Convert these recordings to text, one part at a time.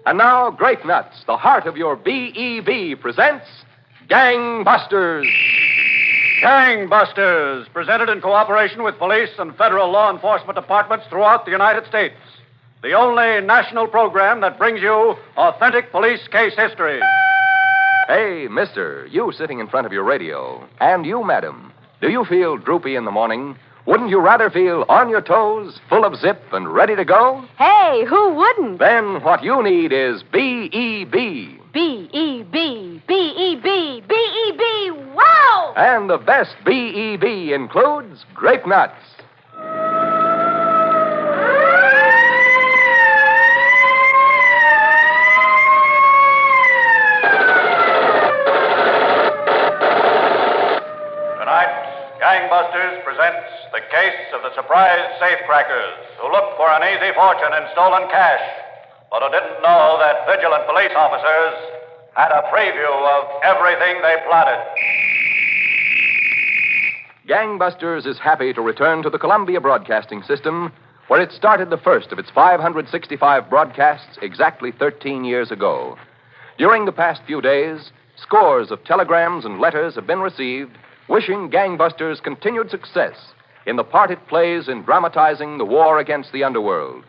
And now, Grape Nuts, the heart of your BEB, presents Gangbusters. Gangbusters, presented in cooperation with police and federal law enforcement departments throughout the United States. The only national program that brings you authentic police case history. Hey, mister, you sitting in front of your radio, and you, madam, do you feel droopy in the morning? Wouldn't you rather feel on your toes, full of zip, and ready to go? Hey, who wouldn't? Then what you need is BEB. B-E-B, B-E-B, B-E-B, wow! And the best BEB includes Grape Nuts. Gangbusters presents the case of the surprised safecrackers who looked for an easy fortune in stolen cash, but who didn't know that vigilant police officers had a preview of everything they plotted. Gangbusters is happy to return to the Columbia Broadcasting System, where it started the first of its 565 broadcasts exactly 13 years ago. During the past few days, scores of telegrams and letters have been received wishing Gangbusters continued success in the part it plays in dramatizing the war against the underworld.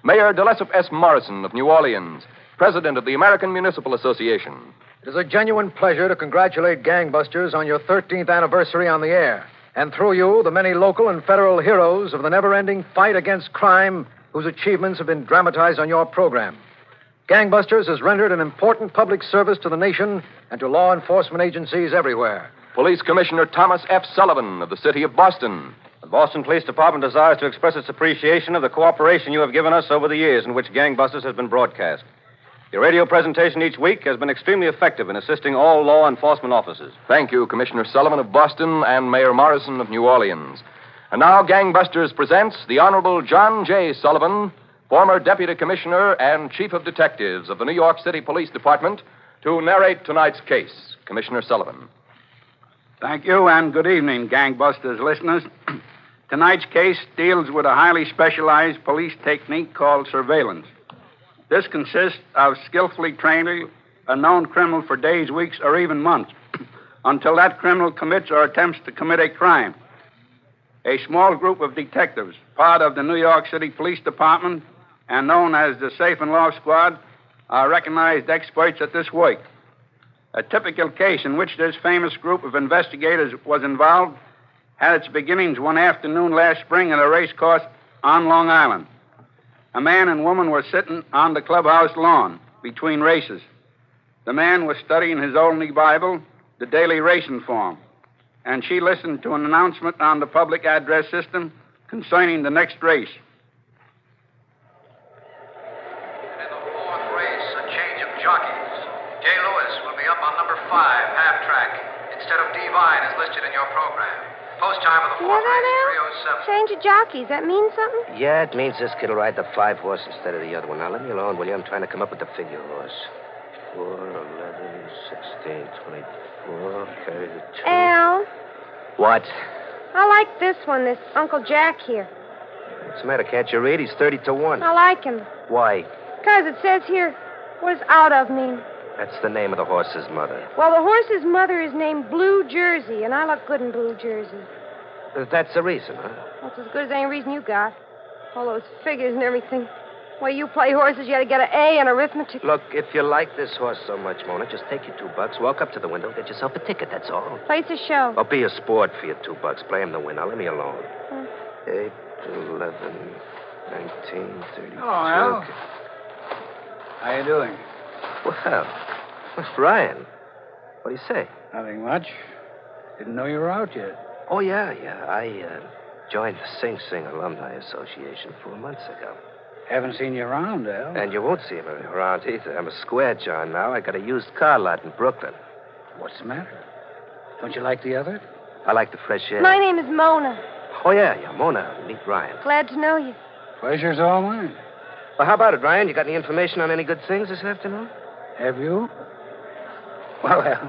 Mayor Delesop S. Morrison of New Orleans, president of the American Municipal Association. It is a genuine pleasure to congratulate Gangbusters on your 13th anniversary on the air, and through you, the many local and federal heroes of the never-ending fight against crime whose achievements have been dramatized on your program. Gangbusters has rendered an important public service to the nation and to law enforcement agencies everywhere. Police Commissioner Thomas F. Sullivan of the city of Boston. The Boston Police Department desires to express its appreciation of the cooperation you have given us over the years in which Gangbusters has been broadcast. Your radio presentation each week has been extremely effective in assisting all law enforcement officers. Thank you, Commissioner Sullivan of Boston and Mayor Morrison of New Orleans. And now Gangbusters presents the Honorable John J. Sullivan, former Deputy Commissioner and Chief of Detectives of the New York City Police Department, to narrate tonight's case. Commissioner Sullivan. Thank you, and good evening, Gangbusters listeners. Tonight's case deals with a highly specialized police technique called surveillance. This consists of skillfully training a known criminal for days, weeks, or even months until that criminal commits or attempts to commit a crime. A small group of detectives, part of the New York City Police Department and known as the Safe and Law Squad, are recognized experts at this work. A typical case in which this famous group of investigators was involved had its beginnings one afternoon last spring at a race course on Long Island. A man and woman were sitting on the clubhouse lawn between races. The man was studying his only Bible, the daily racing form, and she listened to an announcement on the public address system concerning the next race. In the fourth race, a change of jockeys. Jay Lewis will be up on number 5, half track, instead of Divine as listed in your program. Post time of the fourth race, 3:07. Change of jockeys. That means something? Yeah, it means this kid will ride the 5 horse instead of the other one. Now, let me alone, will you? I'm trying to come up with the figure horse. 4, 11, 16, 24, 32. Al, What? I like this one, this Uncle Jack here. What's the matter? Can't you read? He's 30 to 1. I like him. Why? Because it says here, what does out of mean? That's the name of the horse's mother. Well, the horse's mother is named Blue Jersey, and I look good in blue jersey. That's the reason, huh? That's as good as any reason you got. All those figures and everything. Well, you play horses, you got to get an A in arithmetic. Look, if you like this horse so much, Mona, just take your $2, walk up to the window, get yourself a ticket, that's all. Place a show. I'll be a sport for your $2. Play him to win. Now, let me alone. 8, 11, 19, 32. Hello, Al. How you doing? Well, Ryan, what do you say? Nothing much. Didn't know you were out yet. Oh, yeah. I joined the Sing Sing Alumni Association 4 months ago. Haven't seen you around, Al. And you won't see me around either. I'm a square John now. I got a used car lot in Brooklyn. What's the matter? Don't you like the other? I like the fresh air. My name is Mona. Oh, yeah, Mona. Meet Ryan. Glad to know you. Pleasure's all mine. Well, how about it, Ryan? You got any information on any good things this afternoon? Have you? Well, Al,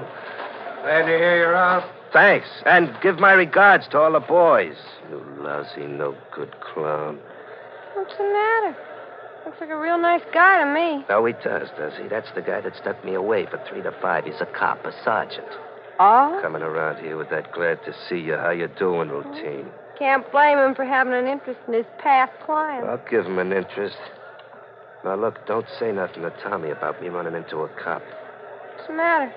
glad to hear you're out. Thanks. And give my regards to all the boys. You lousy, no-good clown. What's the matter? I'm Looks like a real nice guy to me. No, he does he? That's the guy that stuck me away for 3 to 5. He's a cop, a sergeant. Oh? Coming around here with that glad to see you, how you doing routine. Can't blame him for having an interest in his past clients. I'll give him an interest. Now, look, don't say nothing to Tommy about me running into a cop. What's the matter?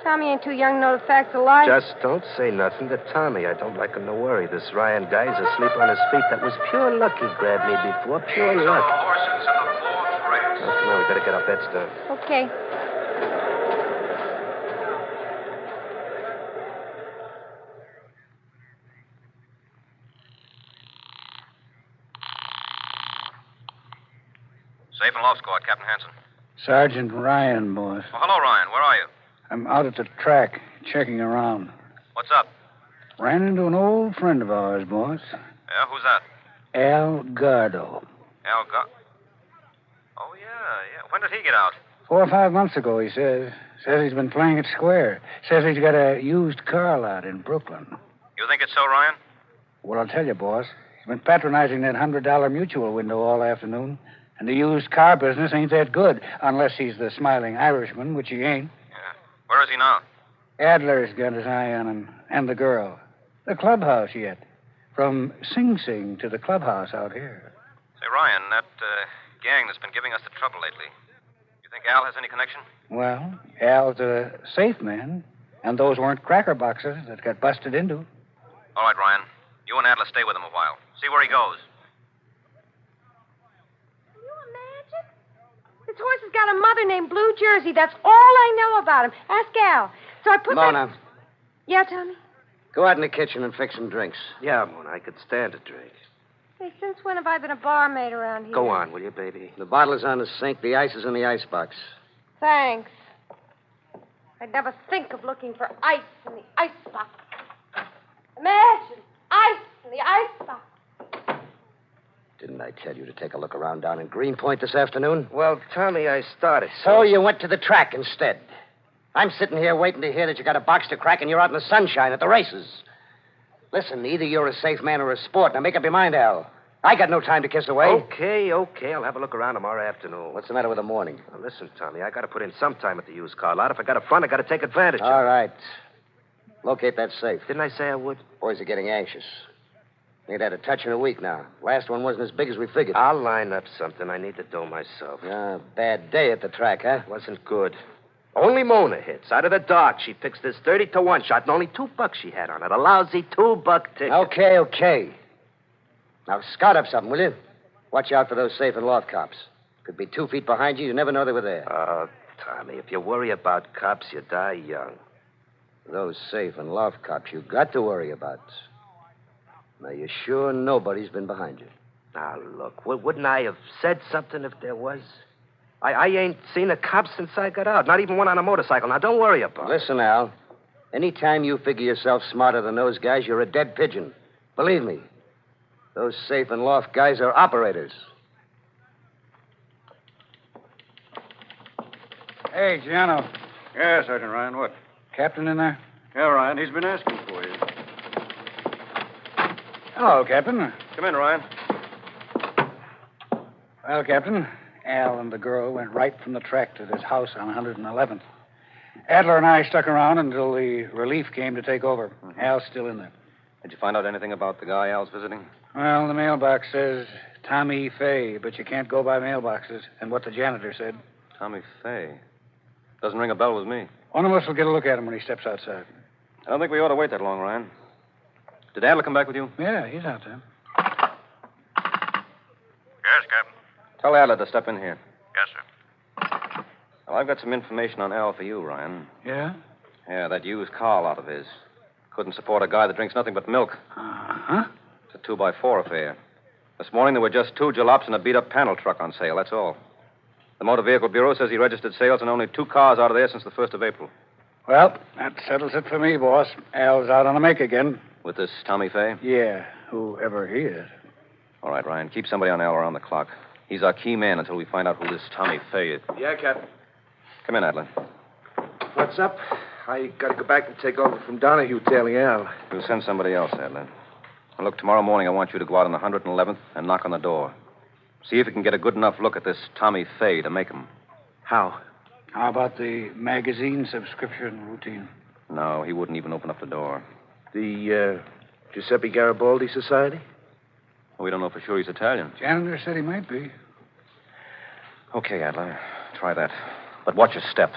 Tommy ain't too young to know the facts of life. Just don't say nothing to Tommy. I don't like him to worry. This Ryan guy's asleep on his feet. That was pure luck he grabbed me before. Pure luck. Horses in the 4th race. Now, come on, we better get our bets done. Okay. Safe and Loft Squad, Captain Hanson. Sergeant Ryan, boss. Well, hello, Ryan. Where are you? I'm out at the track, checking around. What's up? Ran into an old friend of ours, boss. Yeah, who's that? Al Gardo. Oh, yeah. When did he get out? 4 or 5 months ago, he says. Says he's been playing it square. Says he's got a used car lot in Brooklyn. You think it's so, Ryan? Well, I'll tell you, boss. He's been patronizing that $100 mutual window all afternoon. And the used car business ain't that good, unless he's the smiling Irishman, which he ain't. Yeah. Where is he now? Adler's got his eye on him, and the girl. The clubhouse yet. From Sing Sing to the clubhouse out here. Say, Ryan, that gang that's been giving us the trouble lately, you think Al has any connection? Well, Al's a safe man, and those weren't cracker boxes that got busted into. All right, Ryan. You and Adler stay with him a while. See where he goes. Can you imagine? This horse has got a mother named Blue Jersey. That's all I know about him. Ask Al. So I put Mona, Yeah, Tommy? go out in the kitchen and fix some drinks. Yeah, Mona, I could stand a drink. Hey, since when have I been a barmaid around here? Go on, will you, baby? The bottle is on the sink. The ice is in the icebox. Thanks. I'd never think of looking for ice in the icebox. Imagine ice in the icebox. Didn't I tell you to take a look around down in Greenpoint this afternoon? Well, Tommy, I started. So you went to the track instead. I'm sitting here waiting to hear that you got a box to crack and you're out in the sunshine at the races. Listen, either you're a safe man or a sport. Now make up your mind, Al. I got no time to kiss away. Okay. I'll have a look around tomorrow afternoon. What's the matter with the morning? Now, listen, Tommy, I got to put in some time at the used car lot. If I got a front, I got to take advantage of it. All right. Locate that safe. Didn't I say I would? Boys are getting anxious. Ain't had a touch in a week now. Last one wasn't as big as we figured. I'll line up something. I need to do myself. Bad day at the track, huh? Wasn't good. Only Mona hits. Out of the dark, she picks this 30-1 shot, and only $2 she had on it. A lousy $2 ticket. Okay. Now, scout up something, will you? Watch out for those safe and loft cops. Could be 2 feet behind you. You never know they were there. Oh, Tommy, if you worry about cops, you die young. Those safe and loft cops you got to worry about. Now, you're sure nobody's been behind you? Now, look, wouldn't I have said something if there was? I ain't seen a cop since I got out, not even one on a motorcycle. Now, don't worry about it. Listen, Al. Anytime you figure yourself smarter than those guys, you're a dead pigeon. Believe me. Those safe and loft guys are operators. Hey, Giano. Yeah, Sergeant Ryan, what? Captain in there? Yeah, Ryan, he's been asking for you. Hello, Captain. Come in, Ryan. Well, Captain, Al and the girl went right from the track to this house on 111th. Adler and I stuck around until the relief came to take over. Mm-hmm. Al's still in there. Did you find out anything about the guy Al's visiting? Well, the mailbox says Tommy Fay, but you can't go by mailboxes, and what the janitor said. Tommy Fay. Doesn't ring a bell with me. One of us will get a look at him when he steps outside. I don't think we ought to wait that long, Ryan. Did Adler come back with you? Yeah, he's out there. Yes, Captain. Tell Adler to step in here. Yes, sir. Well, I've got some information on Al for you, Ryan. Yeah? Yeah, that used car lot of his. Couldn't support a guy that drinks nothing but milk. Uh-huh. It's a 2x4 affair. This morning there were just 2 jalops and a beat-up panel truck on sale, that's all. The Motor Vehicle Bureau says he registered sales on only 2 cars out of there since the 1st of April. Well, that settles it for me, boss. Al's out on the make again. With this Tommy Fay? Yeah, whoever he is. All right, Ryan, keep somebody on Al around the clock. He's our key man until we find out who this Tommy Fay is. Yeah, Captain. Come in, Adler. What's up? I got to go back and take over from Donahue tailing Al. We'll send somebody else, Adler. And look, tomorrow morning I want you to go out on the 111th and knock on the door. See if you can get a good enough look at this Tommy Fay to make him. How? How about the magazine subscription routine? No, he wouldn't even open up the door. The Giuseppe Garibaldi Society? We don't know for sure he's Italian. Janitor said he might be. Okay, Adler. Try that. But watch your step.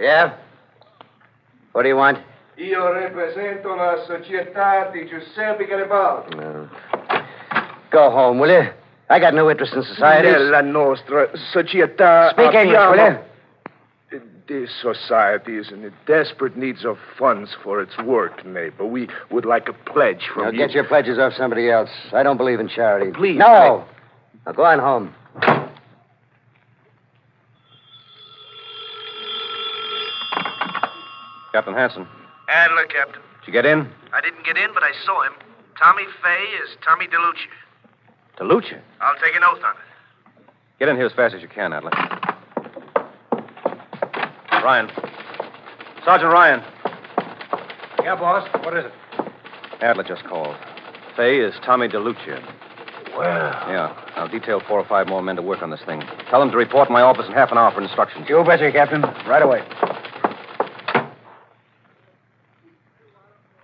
Yeah? What do you want? Io rappresento la società di Giuseppe Garibaldi. No. Go home, will you? I got no interest in societies. Nella nostra società. Speak English, will you? This society is in desperate needs of funds for its work, neighbor. We would like a pledge from Now, you. get your pledges off somebody else. I don't believe in charity. Please. No. Now, go on home. Captain Hanson. Adler, Captain. Did you get in? I didn't get in, but I saw him. Tommy Fay is Tommy DeLucia. DeLucia. I'll take an oath on it. Get in here as fast as you can, Adler. Ryan. Sergeant Ryan. Yeah, boss. What is it? Adler just called. Fay is Tommy DeLucia. Well. Yeah. I'll detail 4 or 5 more men to work on this thing. Tell them to report in my office in half an hour for instructions. You betcha, Captain. Right away.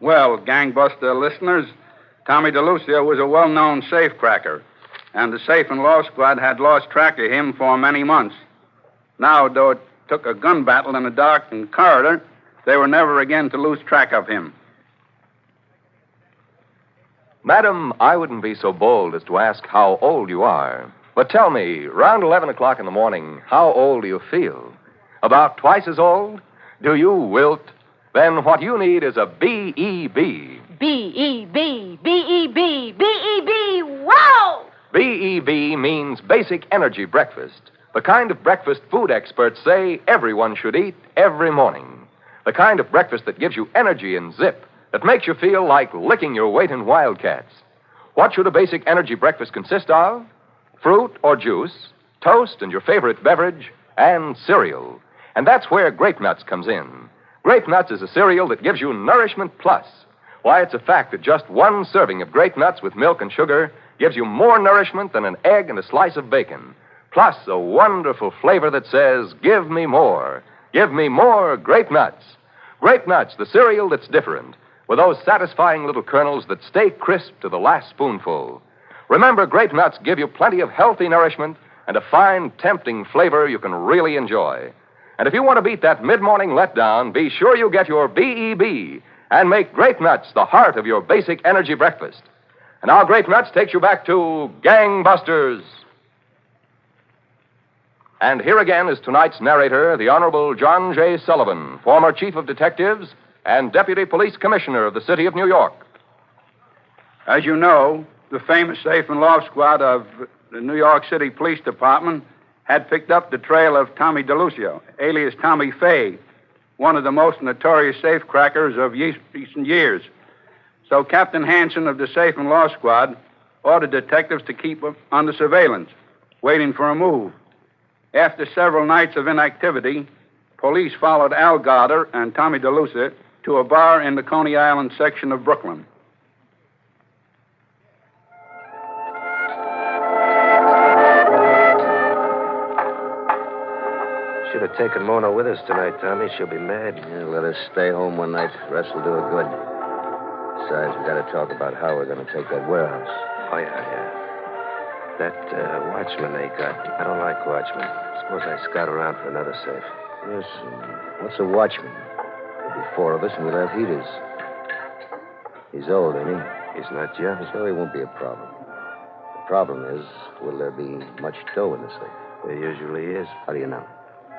Well, gangbuster listeners, Tommy DeLucia was a well-known safecracker, and the Safe and Law Squad had lost track of him for many months. Now, though it took a gun battle in a darkened corridor, they were never again to lose track of him. Madam, I wouldn't be so bold as to ask how old you are. But tell me, round 11 o'clock in the morning, how old do you feel? About twice as old? Do you wilt? Then what you need is a B.E.B. B-E-B, B-E-B, B-E-B, wow! B.E.B. means Basic Energy Breakfast. The kind of breakfast food experts say everyone should eat every morning. The kind of breakfast that gives you energy and zip, that makes you feel like licking your weight in Wildcats. What should a Basic Energy Breakfast consist of? Fruit or juice, toast and your favorite beverage, and cereal. And that's where Grape Nuts comes in. Grape Nuts is a cereal that gives you Nourishment Plus. Why, it's a fact that just one serving of Grape Nuts with milk and sugar gives you more nourishment than an egg and a slice of bacon. Plus a wonderful flavor that says, give me more. Give me more Grape Nuts. Grape Nuts, the cereal that's different, with those satisfying little kernels that stay crisp to the last spoonful. Remember, Grape Nuts give you plenty of healthy nourishment and a fine, tempting flavor you can really enjoy. And if you want to beat that mid-morning letdown, be sure you get your B.E.B. and make Grape Nuts the heart of your Basic Energy Breakfast. And now Grape Nuts takes you back to Gangbusters. And here again is tonight's narrator, the Honorable John J. Sullivan, former Chief of Detectives and Deputy Police Commissioner of the City of New York. As you know, the famous Safe and Law Squad of the New York City Police Department had picked up the trail of Tommy DeLucia, alias Tommy Fay, one of the most notorious safecrackers of recent years. So Captain Hanson of the Safe and Law Squad ordered detectives to keep him under surveillance, waiting for a move. After several nights of inactivity, police followed Al Goddard and Tommy DeLucia to a bar in the Coney Island section of Brooklyn. Should have taken Mona with us tonight, Tommy. She'll be mad. Yeah, let us stay home one night. Rest will do her good. Besides, we got to talk about how we're going to take that warehouse. Oh, yeah. That watchman they got. I don't like watchmen. Suppose I scout around for another safe. Yes, what's a watchman? There'll be 4 of us, and we'll have heaters. He's old, ain't he? He's not young. So he won't be a problem. The problem is, will there be much dough in the safe? There usually is. How do you know?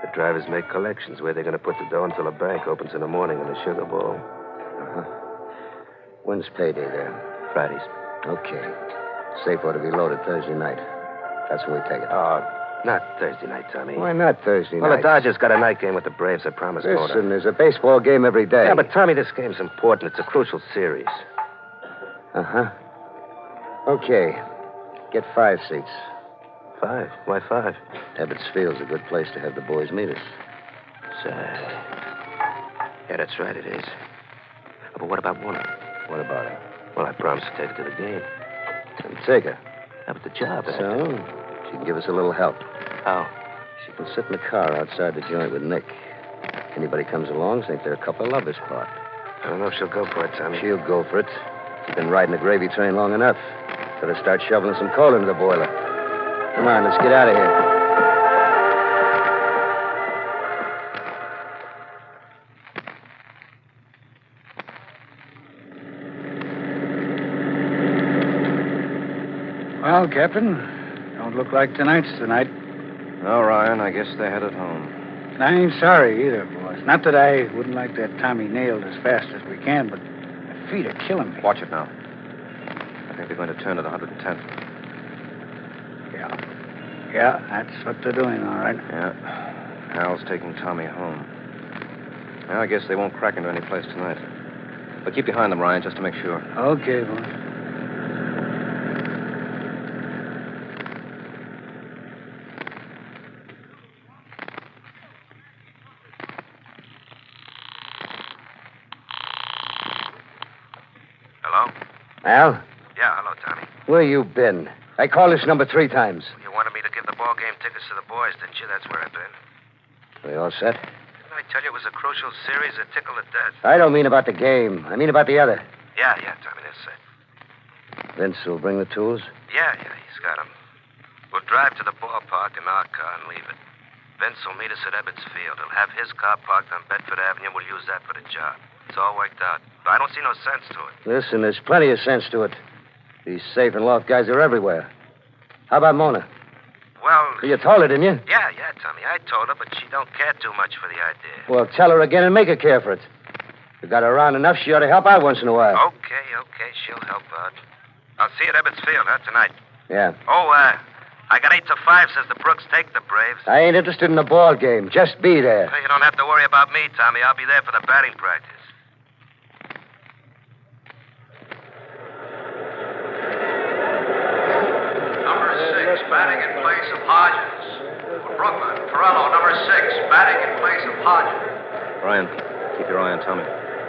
The drivers make collections. Where they're going to put the dough until the bank opens in the morning in the sugar bowl. Uh-huh. When's payday there? Fridays. Okay. Safe ought to be loaded Thursday night. That's when we take it. Not Thursday night, Tommy. Why not Thursday Well, night? the Dodgers got a night game with the Braves. I promised Mona. Listen, there's a baseball game every day. Yeah, but Tommy, this game's important. It's a crucial series. Uh-huh. Okay. Get 5 seats. 5? Why 5? Ebbets Field's a good place to have the boys meet us. Yeah, that's right, it is. But what about Warner? What about him? Well, I promised to take her to the game. And take her. How about the job? So? She can give us a little help. How? She can sit in the car outside the joint with Nick. Anybody comes along, think they're a couple of lovers parked. I don't know if she'll go for it, Tommy. She'll go for it. She's been riding the gravy train long enough. Better start shoveling some coal into the boiler. Come on, let's get out of here. Well, Captain, don't look like tonight's tonight. No, Ryan, I guess they're headed home. I ain't sorry either, boys. Not that I wouldn't like that Tommy nailed as fast as we can, but my feet are killing me. Watch it now. I think they're going to turn at 110th. Yeah, that's what they're doing, all right. Yeah. Hal's taking Tommy home. Well, I guess they won't crack into any place tonight. But keep behind them, Ryan, just to make sure. Okay, boys. Hello? Al, Yeah, hello, Tommy. where you been? I called this number 3 times. You wanted me to give the ball game tickets to the boys, didn't you? That's where I've been. Are they all set? Didn't I tell you it was a crucial series that tickled to death? I don't mean about the game. I mean about the other. Yeah, Tommy, that's it. Vince will bring the tools. Yeah, he's got them. We'll drive to the ballpark in our car and leave it. Vince will meet us at Ebbets Field. He'll have his car parked on Bedford Avenue. We'll use that for the job. It's all worked out. But I don't see no sense to it. Listen, there's plenty of sense to it. These safe and loft guys are everywhere. How about Mona? Well, You told her, didn't you? yeah, Tommy. I told her, but she don't care too much for the idea. Well, tell her again and make her care for it. You got her around enough, she ought to help out once in a while. Okay. She'll help out. I'll see you at Ebbets Field, tonight. Yeah. Oh, I got 8 to 5, says the Brooks take the Braves. I ain't interested in the ball game. Just be there. Well, you don't have to worry about me, Tommy. I'll be there for the batting practice. Number 6, batting in place of Hodges. For Brooklyn, Torello, number 6, batting in place of Hodges. Ryan, keep your eye on Tommy.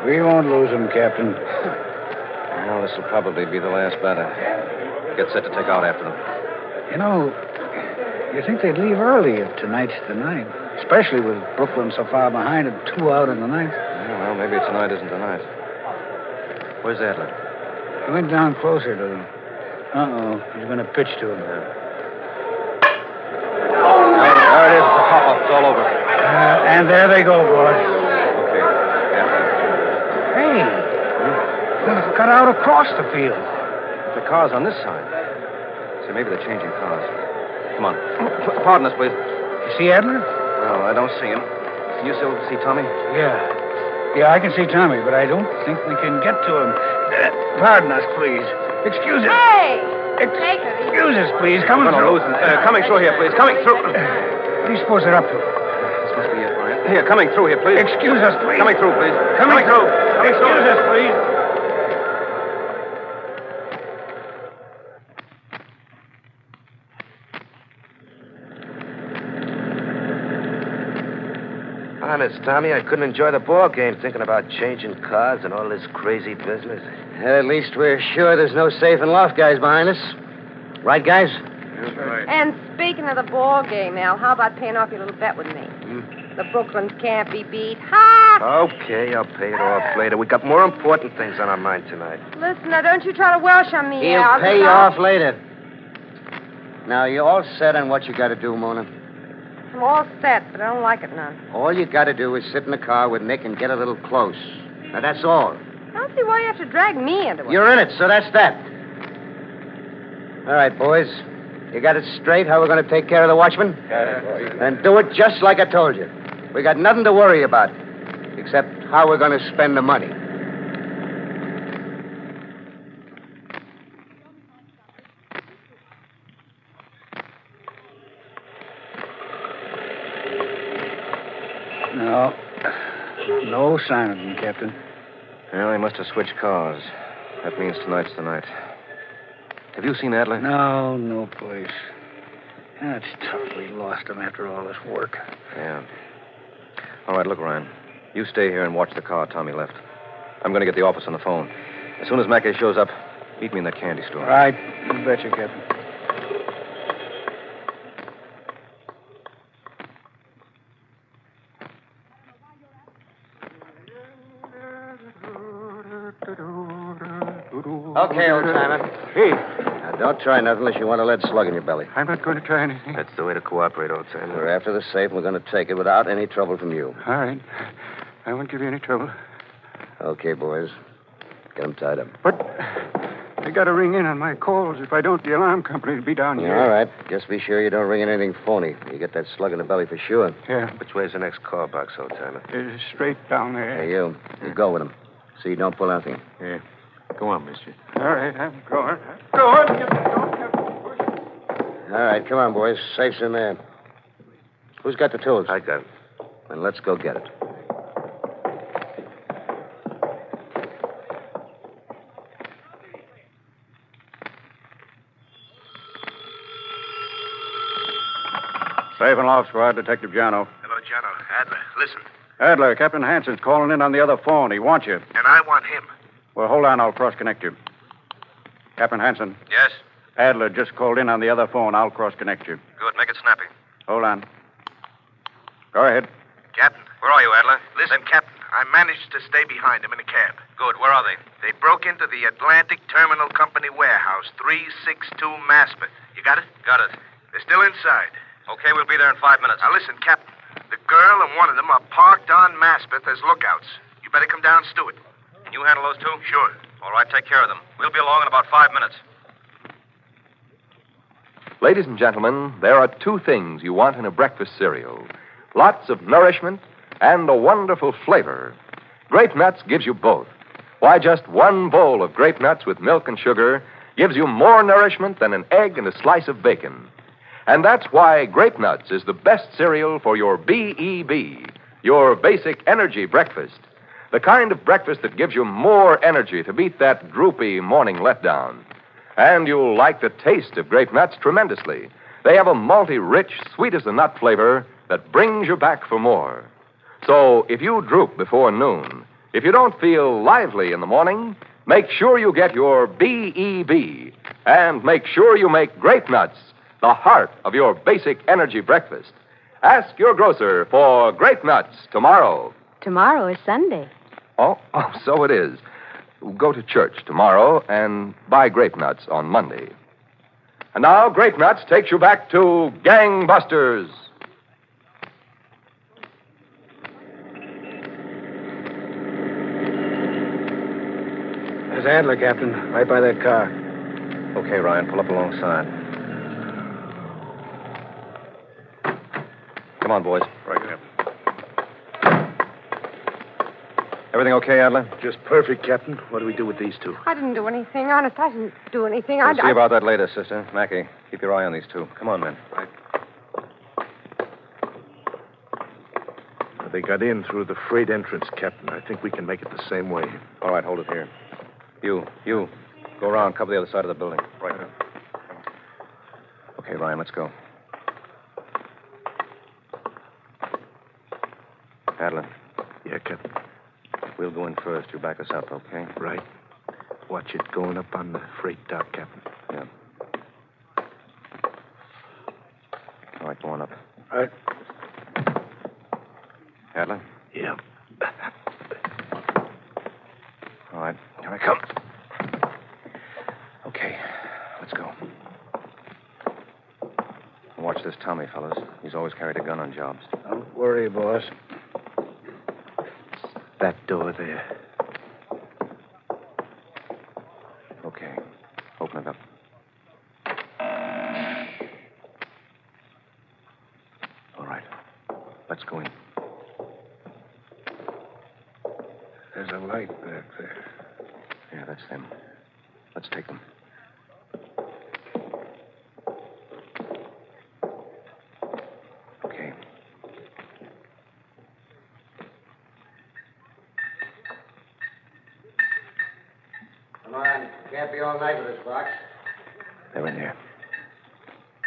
We won't lose him, Captain. Well, this will probably be the last batter. Get set to take out after them. You know, you think they'd leave early if tonight's the night. Especially with Brooklyn so far behind and 2 out in the ninth. Yeah, well, maybe tonight isn't the night. Where's Adler? He went down closer to them. Uh-oh. He's going to pitch to him. There it is. It's a pop-up. It's all over. And there they go, boys. Okay. Yeah. Hey. They're going to cut out across the field. The car's on this side. So maybe they're changing cars. Come on. Pardon us, please. You see Adler? No, I don't see him. Can you still see Tommy? Yeah, I can see Tommy, but I don't think we can get to him. Pardon us, please. Excuse us. Hey! Take it easy. Excuse us, please. Coming We're through. gonna lose him. Coming through here, please. Coming through. What do you suppose they're up to? This must be it, Ryan. Here, coming through here, please. Excuse us, please. Coming through, please. Coming through. Coming through. Excuse us, please. Honest, Tommy, I couldn't enjoy the ball game thinking about changing cars and all this crazy business. At least we're sure there's no safe and loft guys behind us. Right, guys? That's right. And speaking of the ball game, Al, how about paying off your little bet with me? The Brooklyns can't be beat. Ha! Okay, I'll pay it off later. We got more important things on our mind tonight. Listen, now, don't you try to Welsh on me, He'll Al. pay you off later. Now, you all set on what you got to do, Mona? I'm all set, but I don't like it none. All you got to do is sit in the car with Nick and get a little close. Now, that's all. I don't see why you have to drag me into it. You're in it, so that's that. All right, boys. You got it straight how we're going to take care of the watchman? And do it just like I told you. We got nothing to worry about, except how we're going to spend the money. No sign of them, Captain. Well, they must have switched cars. That means tonight's the night. Have you seen Adler? No place. That's tough we lost him after all this work. Yeah. All right, look, Ryan. You stay here and watch the car Tommy left. I'm going to get the office on the phone. As soon as Mackey shows up, meet me in that candy store. Right. You betcha, Captain. Okay, old-timer. Hey, Now, don't try nothing unless you want a lead slug in your belly. I'm not going to try anything. That's the way to cooperate, old timer. We're after the safe, and we're going to take it without any trouble from you. All right. I won't give you any trouble. Okay, boys. Get them tied up. But I got to ring in on my calls. If I don't, the alarm company will be down here. All right. Just be sure you don't ring in anything phony. You get that slug in the belly for sure. Yeah. Which way's the next call box, old timer? Straight down there. Hey, you. You go with him. So you don't pull anything. Yeah. Go on, mister. All right, I'm going. Going. All right, come on, boys. Safe's in there. Who's got the tools? I got it. Then let's go get it. Safe and Loft Squad, Detective Jano. Hello, General. Adler, listen. Adler, Captain Hanson's calling in on the other phone. He wants you. And I want him. Well, hold on. I'll cross-connect you. Captain Hanson. Yes? Adler just called in on the other phone. I'll cross-connect you. Good. Make it snappy. Hold on. Go ahead. Captain. Where are you, Adler? Listen, Captain. I managed to stay behind him in a cab. Good. Where are they? They broke into the Atlantic Terminal Company warehouse, 362 Maspeth. You got it? Got it. They're still inside. Okay, we'll be there in 5 minutes. Now, listen, Captain. The girl and one of them are parked on Maspeth as lookouts. You better come down, Stewart. Can you handle those two? Sure. All right, take care of them. We'll be along in about 5 minutes. Ladies and gentlemen, there are two things you want in a breakfast cereal: lots of nourishment and a wonderful flavor. Grape Nuts gives you both. Why, just one bowl of grape nuts with milk and sugar gives you more nourishment than an egg and a slice of bacon. And that's why Grape Nuts is the best cereal for your BEB, your basic energy breakfast. The kind of breakfast that gives you more energy to beat that droopy morning letdown. And you'll like the taste of Grape Nuts tremendously. They have a malty, rich, sweet-as-a-nut flavor that brings you back for more. So if you droop before noon, if you don't feel lively in the morning, make sure you get your BEB. And make sure you make Grape Nuts the heart of your basic energy breakfast. Ask your grocer for Grape Nuts tomorrow. Tomorrow is Sunday. Oh, so it is. Go to church tomorrow and buy Grape Nuts on Monday. And now, Grape Nuts takes you back to Gangbusters. There's Adler, Captain, right by that car. Okay, Ryan, pull up alongside. Come on, boys. Right here. Everything okay, Adler? Just perfect, Captain. What do we do with these two? I didn't do anything. Honest, I didn't do anything. We'll see about that later, sister. Mackey, keep your eye on these two. Come on, men. Right. They got in through the freight entrance, Captain. I think we can make it the same way. All right, hold it here. You. Go around, cover the other side of the building. Right. Okay, Ryan, let's go. Adler. Yeah, Captain. We'll go in first. You back us up, okay? Right. Watch it going up on the freight dock, Captain. Yeah. All right, go on up. All right. Adler? Yeah. All right, here I come. Okay, let's go. Watch this Tommy, fellas. He's always carried a gun on jobs. Don't worry, boss. That door there. Okay, open it up. All right, let's go in. There's a light back there. Yeah, that's them. Let's take them. Okay. Come on. Can't be all night with this box. They're in there.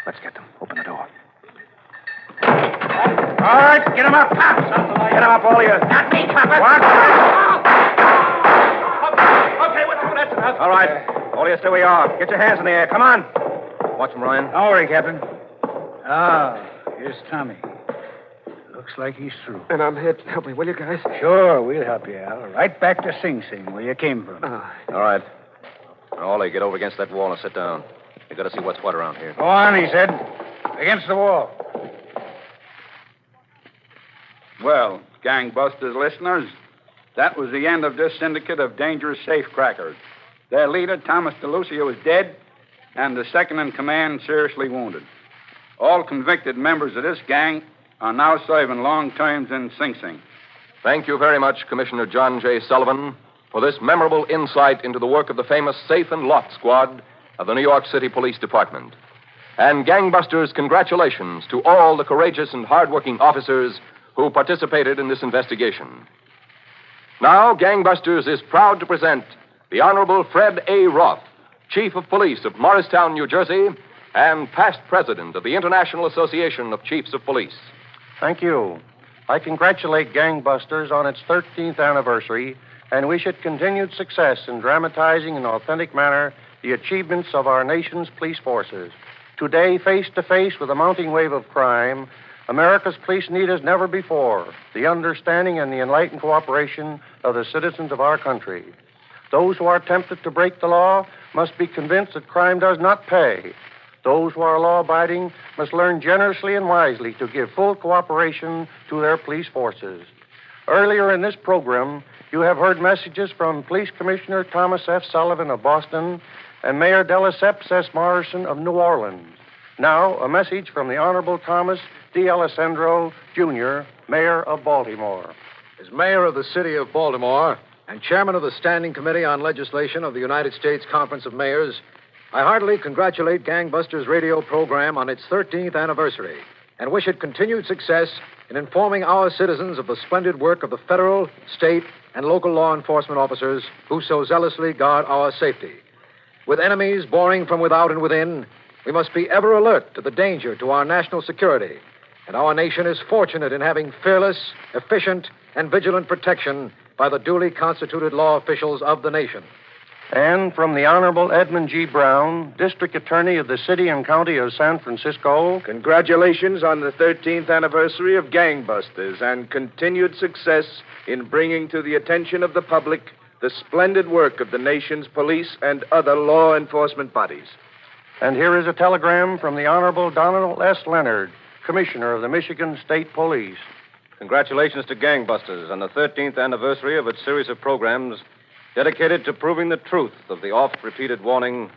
Let's get them. Open the door. All right, get him up. Get him up, all of you. Not me, Copper. What? All right. All of you stay where you are. Get your hands in the air. Come on. Watch him, Ryan. Don't worry, Captain. Ah, here's Tommy. Looks like he's through. And I'm hit. Help me, will you, guys? Sure, we'll help you, Al. Right back to Sing Sing, where you came from. All right. Ollie, get over against that wall and sit down. You got to see what's what around here. Go on, he said. Against the wall. Well, gangbusters listeners, that was the end of this syndicate of dangerous safecrackers. Their leader, Thomas DeLucia, is dead, and the second in command seriously wounded. All convicted members of this gang are now serving long terms in Sing Sing. Thank you very much, Commissioner John J. Sullivan, for this memorable insight into the work of the famous Safe and Lot Squad of the New York City Police Department. And gangbusters, congratulations to all the courageous and hardworking officers who participated in this investigation. Now, Gangbusters is proud to present the Honorable Fred A. Roth, Chief of Police of Morristown, New Jersey, and past president of the International Association of Chiefs of Police. Thank you. I congratulate Gangbusters on its 13th anniversary and wish it continued success in dramatizing in an authentic manner the achievements of our nation's police forces. Today, face to face with a mounting wave of crime, America's police need as never before the understanding and the enlightened cooperation of the citizens of our country. Those who are tempted to break the law must be convinced that crime does not pay. Those who are law-abiding must learn generously and wisely to give full cooperation to their police forces. Earlier in this program, you have heard messages from Police Commissioner Thomas F. Sullivan of Boston and Mayor Delaceps S. Morrison of New Orleans. Now, a message from the Honorable Thomas D. Alessandro, Jr., Mayor of Baltimore. As mayor of the city of Baltimore and chairman of the Standing Committee on Legislation of the United States Conference of Mayors, I heartily congratulate Gangbusters radio program on its 13th anniversary and wish it continued success in informing our citizens of the splendid work of the federal, state, and local law enforcement officers who so zealously guard our safety. With enemies boring from without and within, we must be ever alert to the danger to our national security, and our nation is fortunate in having fearless, efficient, and vigilant protection by the duly constituted law officials of the nation. And from the Honorable Edmund G. Brown, District Attorney of the City and County of San Francisco. Congratulations on the 13th anniversary of Gangbusters and continued success in bringing to the attention of the public the splendid work of the nation's police and other law enforcement bodies. And here is a telegram from the Honorable Donald S. Leonard, Commissioner of the Michigan State Police. Congratulations to Gangbusters on the 13th anniversary of its series of programs dedicated to proving the truth of the oft-repeated warning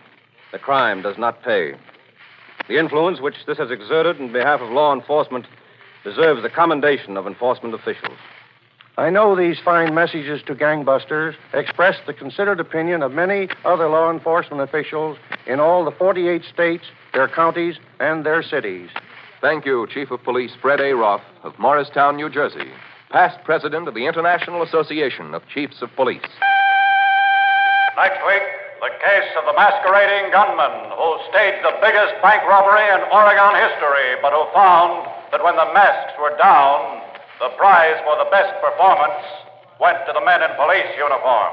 that crime does not pay. The influence which this has exerted in behalf of law enforcement deserves the commendation of enforcement officials. I know these fine messages to Gangbusters express the considered opinion of many other law enforcement officials in all the 48 states, their counties, and their cities. Thank you, Chief of Police Fred A. Roth of Morristown, New Jersey, past president of the International Association of Chiefs of Police. Next week, the case of the masquerading gunman who staged the biggest bank robbery in Oregon history, but who found that when the masks were down, the prize for the best performance went to the men in police uniform.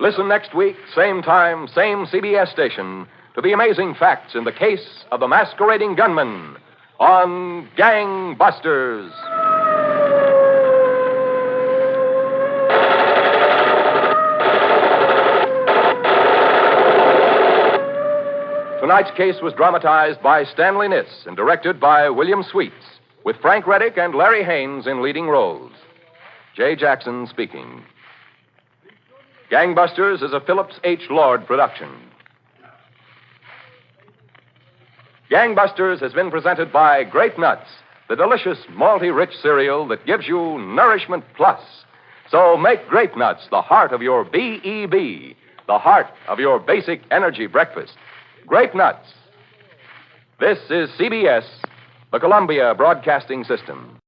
Listen next week, same time, same CBS station, to the amazing facts in the case of the masquerading gunman on Gangbusters. Tonight's case was dramatized by Stanley Niss and directed by William Sweets, with Frank Reddick and Larry Haynes in leading roles. Jay Jackson speaking. Gangbusters is a Phillips H. Lord production. Gangbusters has been presented by Grape Nuts, the delicious malty-rich cereal that gives you nourishment plus. So make Grape Nuts the heart of your BEB, the heart of your basic energy breakfast. Grape Nuts. This is CBS, the Columbia Broadcasting System.